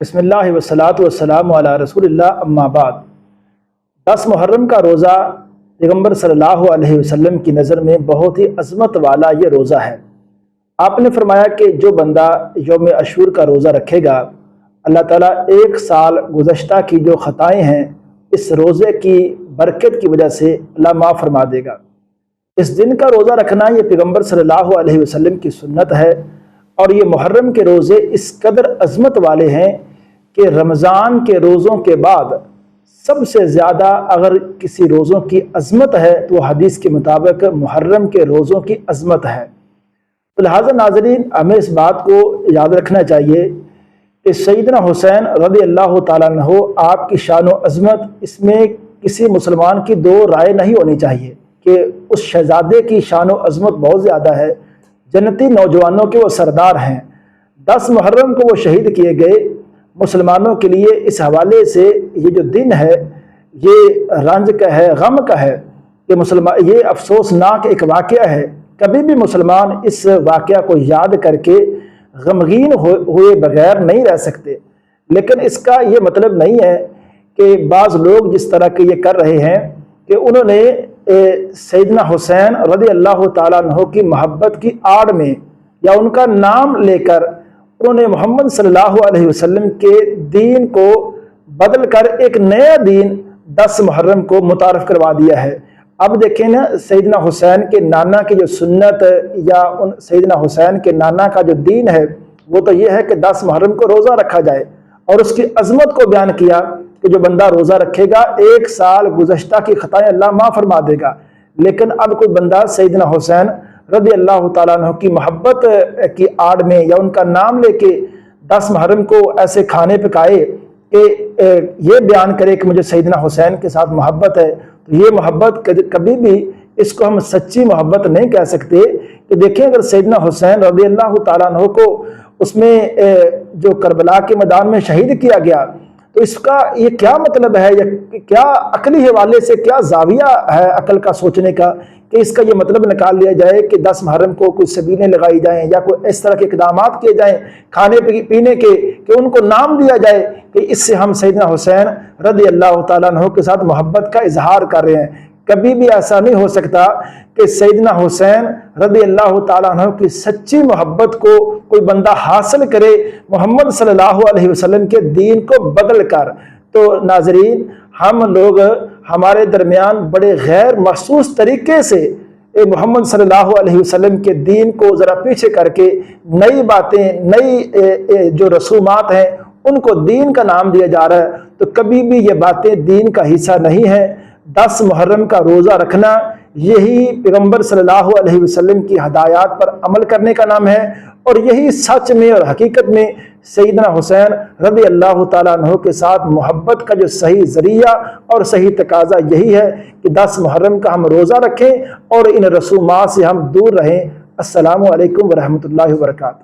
بسم اللہ والصلاۃ والسلام علی رسول اللہ اما بعد 10 محرم کا روزہ پیغمبر صلی اللہ علیہ وسلم کی نظر میں بہت ہی عظمت والا یہ روزہ ہے۔ آپ نے فرمایا کہ جو بندہ یوم عاشور کا روزہ رکھے گا، اللہ تعالیٰ 1 سال گزشتہ کی جو خطائیں ہیں اس روزے کی برکت کی وجہ سے اللہ معاف فرما دے گا۔ اس دن کا روزہ رکھنا یہ پیغمبر صلی اللہ علیہ وسلم کی سنت ہے، اور یہ محرم کے روزے اس قدر عظمت والے ہیں کہ رمضان کے روزوں کے بعد سب سے زیادہ اگر کسی روزوں کی عظمت ہے تو وہ حدیث کے مطابق محرم کے روزوں کی عظمت ہے۔ تو لہٰذا ناظرین، ہمیں اس بات کو یاد رکھنا چاہیے کہ سیدنا حسین رضی اللہ تعالیٰ عنہ آپ کی شان و عظمت، اس میں کسی مسلمان کی دو رائے نہیں ہونی چاہیے کہ اس شہزادے کی شان و عظمت بہت زیادہ ہے، جنتی نوجوانوں کے وہ سردار ہیں، 10 محرم کو وہ شہید کیے گئے۔ مسلمانوں کے لیے اس حوالے سے یہ جو دن ہے یہ رنج کا ہے، غم کا ہے، یہ افسوسناک ایک واقعہ ہے۔ کبھی بھی مسلمان اس واقعہ کو یاد کر کے غمگین ہوئے بغیر نہیں رہ سکتے، لیکن اس کا یہ مطلب نہیں ہے کہ بعض لوگ جس طرح کے یہ کر رہے ہیں کہ انہوں نے سیدنا حسین رضی اللہ تعالیٰ عنہ کی محبت کی آڑ میں یا ان کا نام لے کر انہوں نے محمد صلی اللہ علیہ وسلم کے دین کو بدل کر ایک نیا دین 10 محرم کو متعارف کروا دیا ہے۔ اب دیکھیں نا، سیدنا حسین کے نانا کی جو سنت یا سیدنا حسین کے نانا کا جو دین ہے وہ تو یہ ہے کہ 10 محرم کو روزہ رکھا جائے، اور اس کی عظمت کو بیان کیا کہ جو بندہ روزہ رکھے گا 1 سال گزشتہ کی خطائیں اللہ معاف فرما دے گا۔ لیکن اب کوئی بندہ سیدنا حسین رضی اللہ تعالیٰ عنہ کی محبت کی آڑ میں یا ان کا نام لے کے 10 محرم کو ایسے کھانے پکائے کہ یہ بیان کرے کہ مجھے سیدنا حسین کے ساتھ محبت ہے، تو یہ محبت کبھی بھی اس کو ہم سچی محبت نہیں کہہ سکتے۔ کہ دیکھیں، اگر سیدنا حسین رضی اللہ تعالیٰ عنہ کو اس میں جو کربلا کے میدان میں شہید کیا گیا، تو اس کا یہ کیا مطلب ہے، یا کیا عقلی حوالے سے کیا زاویہ ہے عقل کا سوچنے کا کہ اس کا یہ مطلب نکال لیا جائے کہ 10 محرم کو کوئی سبیلیں لگائی جائیں یا کوئی اس طرح کے اقدامات کیے جائیں کھانے پینے کے کہ ان کو نام دیا جائے کہ اس سے ہم سیدنا حسین رضی اللہ تعالیٰ عنہ کے ساتھ محبت کا اظہار کر رہے ہیں۔ کبھی بھی ایسا نہیں ہو سکتا کہ سیدنا حسین رضی اللہ تعالیٰ عنہ کی سچی محبت کو کوئی بندہ حاصل کرے محمد صلی اللہ علیہ وسلم کے دین کو بدل کر۔ تو ناظرین، ہم لوگ ہمارے درمیان بڑے غیر محسوس طریقے سے محمد صلی اللہ علیہ وسلم کے دین کو ذرا پیچھے کر کے نئی باتیں، نئی جو رسومات ہیں ان کو دین کا نام دیا جا رہا ہے، تو کبھی بھی یہ باتیں دین کا حصہ نہیں ہیں۔ 10 محرم کا روزہ رکھنا یہی پیغمبر صلی اللہ علیہ وسلم کی ہدایات پر عمل کرنے کا نام ہے، اور یہی سچ میں اور حقیقت میں سیدنا حسین رضی اللہ تعالیٰ عنہ کے ساتھ محبت کا جو صحیح ذریعہ اور صحیح تقاضا یہی ہے کہ 10 محرم کا ہم روزہ رکھیں اور ان رسومات سے ہم دور رہیں۔ السلام علیکم ورحمۃ اللہ وبرکاتہ۔